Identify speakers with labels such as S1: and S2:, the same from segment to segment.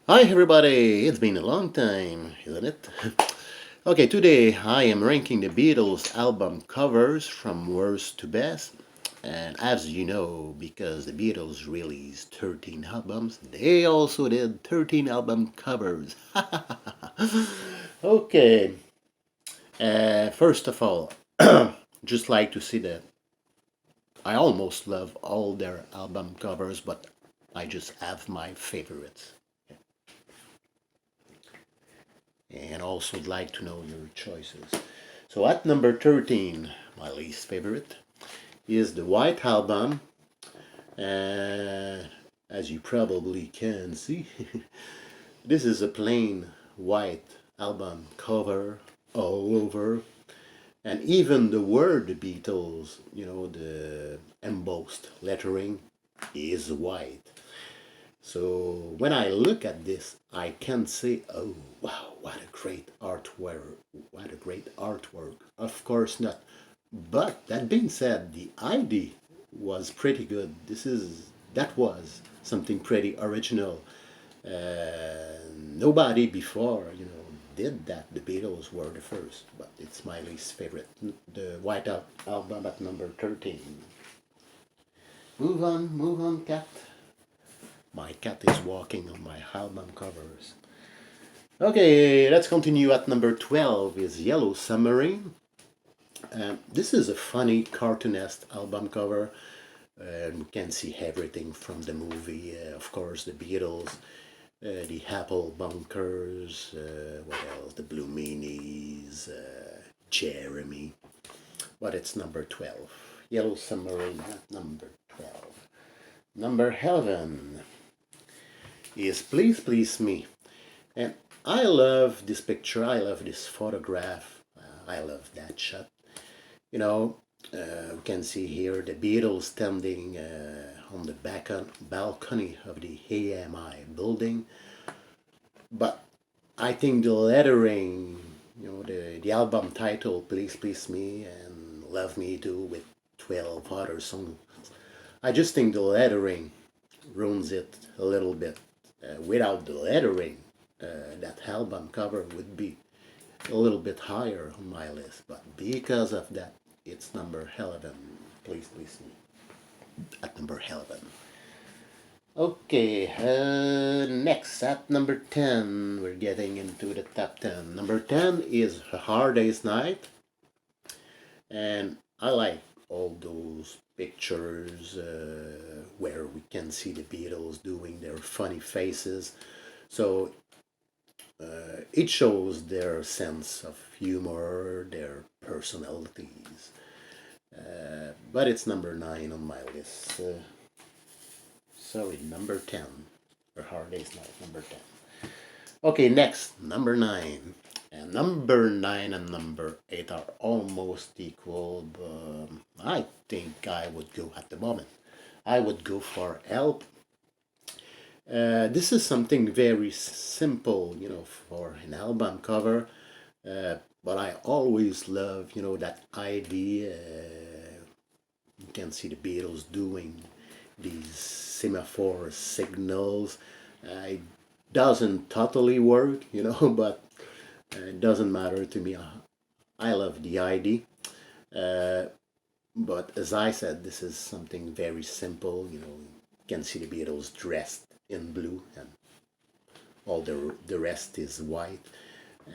S1: Hi everybody, it's been a long time, isn't it? Okay, today I am ranking the Beatles album covers from worst to best. And as you know, because the Beatles released 13 albums, they also did 13 album covers. Okay, first of all, just like to see that I almost love all their album covers, but I just have my favorites. And also like to know your choices. So at number 13, my least favorite, is the White Album. Uh, as you probably can see, this is a plain white album cover all over. And even the word Beatles, the embossed lettering is white. So when I look at this, I can say, oh wow, what a great artwork! What a great artwork! Of course not. But that being said, the idea was pretty good. That was something pretty original. Nobody before, did that. The Beatles were the first, but it's my least favorite. The White Album at number 13. Move on, cat. My cat is walking on my album covers. Okay, let's continue at number 12 is Yellow Submarine. This is a funny cartoonist album cover. We can see everything from the movie, of course, the Beatles, the Apple Bunkers, what else? The Blue Meanies, Jeremy. But it's number 12. Yellow Submarine at number 12. Number 11 is Please Please Me. And I love this picture. I love this photograph. I love that shot. We can see here the Beatles standing on the balcony of the AMI building. But I think the lettering, the album title, Please Please Me and Love Me Too with 12 other songs, I just think the lettering ruins it a little bit. Without the lettering, that album cover would be a little bit higher on my list, but because of that, it's number 11. Please, please me at number 11. Okay, next at number 10, we're getting into the top 10. Number 10 is A Hard Day's Night, and I like all those pictures where we can see the Beatles doing their funny faces. So it shows their sense of humor, their personalities. But it's number 9 on my list. Sorry, number 10. For Hard Day's Night, number 10. Okay, next, number 9. And number 9 and number 8 are almost equal, but I think I would go at the moment. I would go for Help. This is something very simple, for an album cover. But I always love, that idea. You can see the Beatles doing these semaphore signals. It doesn't totally work, but it doesn't matter to me. I love the idea. Uh, but as I said, this is something very simple. You can see the Beatles dressed in blue, and all the rest is white.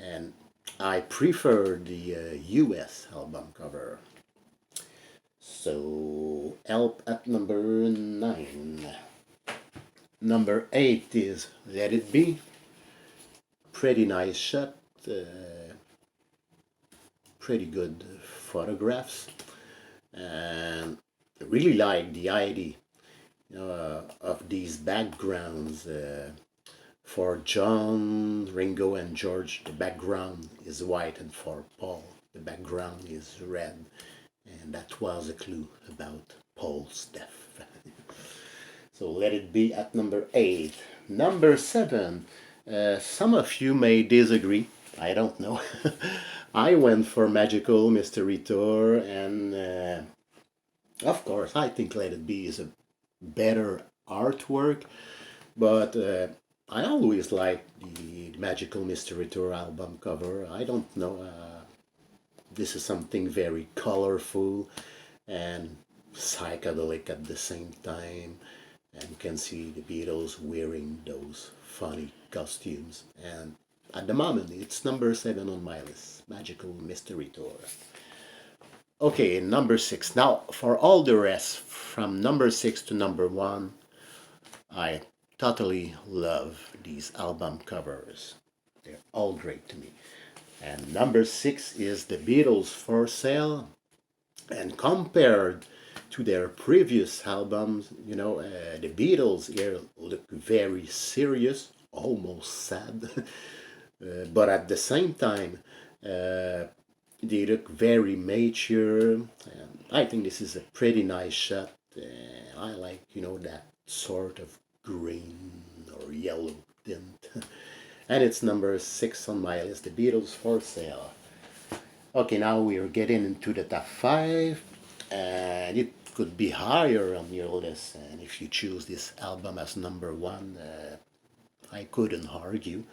S1: And I prefer the US album cover. So, Help at number 9. Number 8 is Let It Be. Pretty nice shot. Pretty good photographs. And I really like the idea of these backgrounds. For John, Ringo, and George, the background is white, and for Paul, the background is red. And that was a clue about Paul's death. So Let It Be at number 8. Number 7. Some of you may disagree. I don't know. I went for Magical Mystery Tour, and of course, I think Let It Be is a better artwork, but I always like the Magical Mystery Tour album cover. I don't know. This is something very colorful and psychedelic at the same time. And you can see the Beatles wearing those funny costumes. And at the moment, it's number 7 on my list, Magical Mystery Tour. Okay, number 6. Now, for all the rest, from number 6 to number 1, I totally love these album covers. They're all great to me. And number 6 is the Beatles For Sale. And compared to their previous albums, the Beatles here look very serious, almost sad, but at the same time, uh, they look very mature. I think this is a pretty nice shot. I like, that sort of green or yellow tint. And it's number 6 on my list, the Beatles For Sale. Okay, now we are getting into the top 5, and it could be higher on your list. And if you choose this album as number 1, I couldn't argue.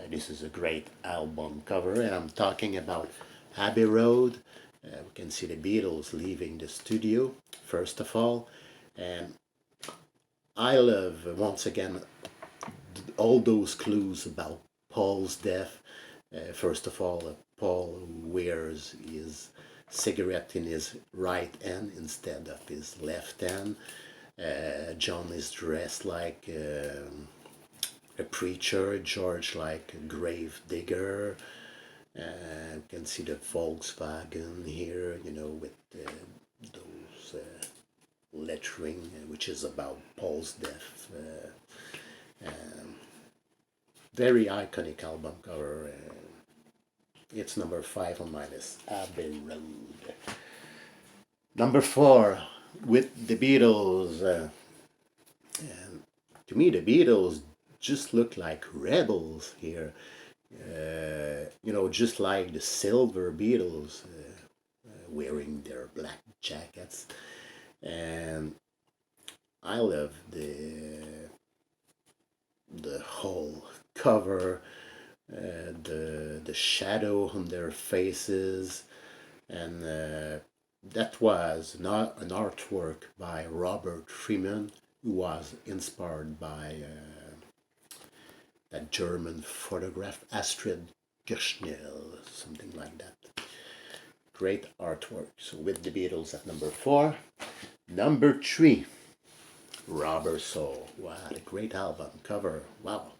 S1: This is a great album cover, and I'm talking about Abbey Road. We can see the Beatles leaving the studio, first of all. And I love, once again, all those clues about Paul's death. First of all, Paul wears his cigarette in his right hand instead of his left hand. John is dressed like a preacher, George like a grave digger. You can see the Volkswagen here, with those lettering, which is about Paul's death. Very iconic album cover. It's number 5 on my list, Abbey Road. Number 4, with the Beatles. And to me, the Beatles just look like rebels here. Just like the Silver Beatles, wearing their black jackets. And I love the whole cover, the shadow on their faces, and that was not an artwork by Robert Freeman, who was inspired by that German photograph, Astrid Kirchnell, something like that. Great artwork. So with the Beatles at number 4. Number 3, Rubber Soul. What a great album cover. Wow.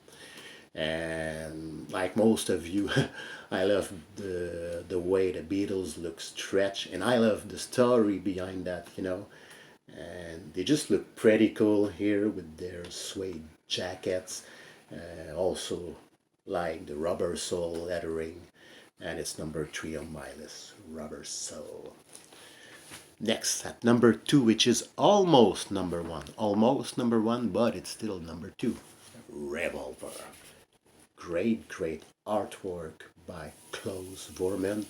S1: And like most of you, I love the way the Beatles look stretched, and I love the story behind that, And they just look pretty cool here with their suede jackets. Also like the Rubber Soul lettering, and it's number 3 on my list, Rubber Soul. Next, at number 2, which is almost number 1, but it's still number 2, Revolver. Great artwork by Klaus Vorman.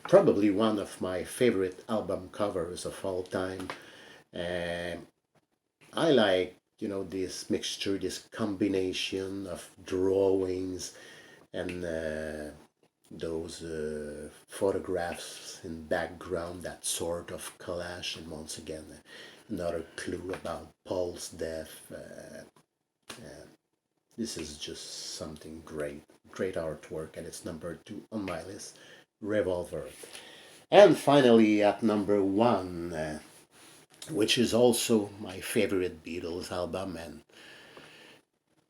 S1: Probably one of my favorite album covers of all time. I like, this mixture, this combination of drawings and those photographs in background, that sort of collage, and once again, another clue about Paul's death. This is just something great artwork, and it's number 2 on my list, Revolver. And finally, at number 1, which is also my favorite Beatles album and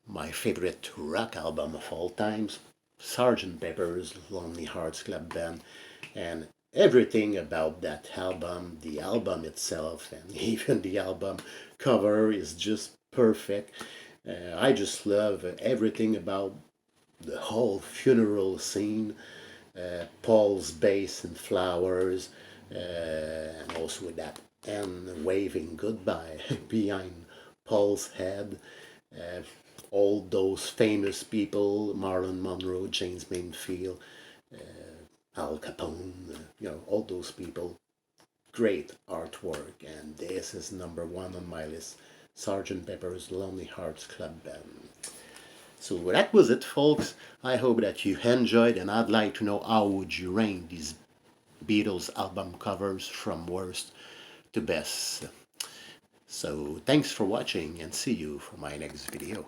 S1: my favorite rock album of all times, Sgt. Pepper's Lonely Hearts Club Band. And everything about that album, the album itself, and even the album cover is just perfect. I just love everything about the whole funeral scene, Paul's bass and flowers, and also with that N waving goodbye behind Paul's head. Uh, all those famous people, Marilyn Monroe, James Mainfield, Al Capone, all those people. Great artwork, and this is number 1 on my list, Sgt. Pepper's Lonely Hearts Club Band. So that was it, folks. I hope that you enjoyed, and I'd like to know how would you rank these Beatles album covers from worst to best. So thanks for watching, and see you for my next video.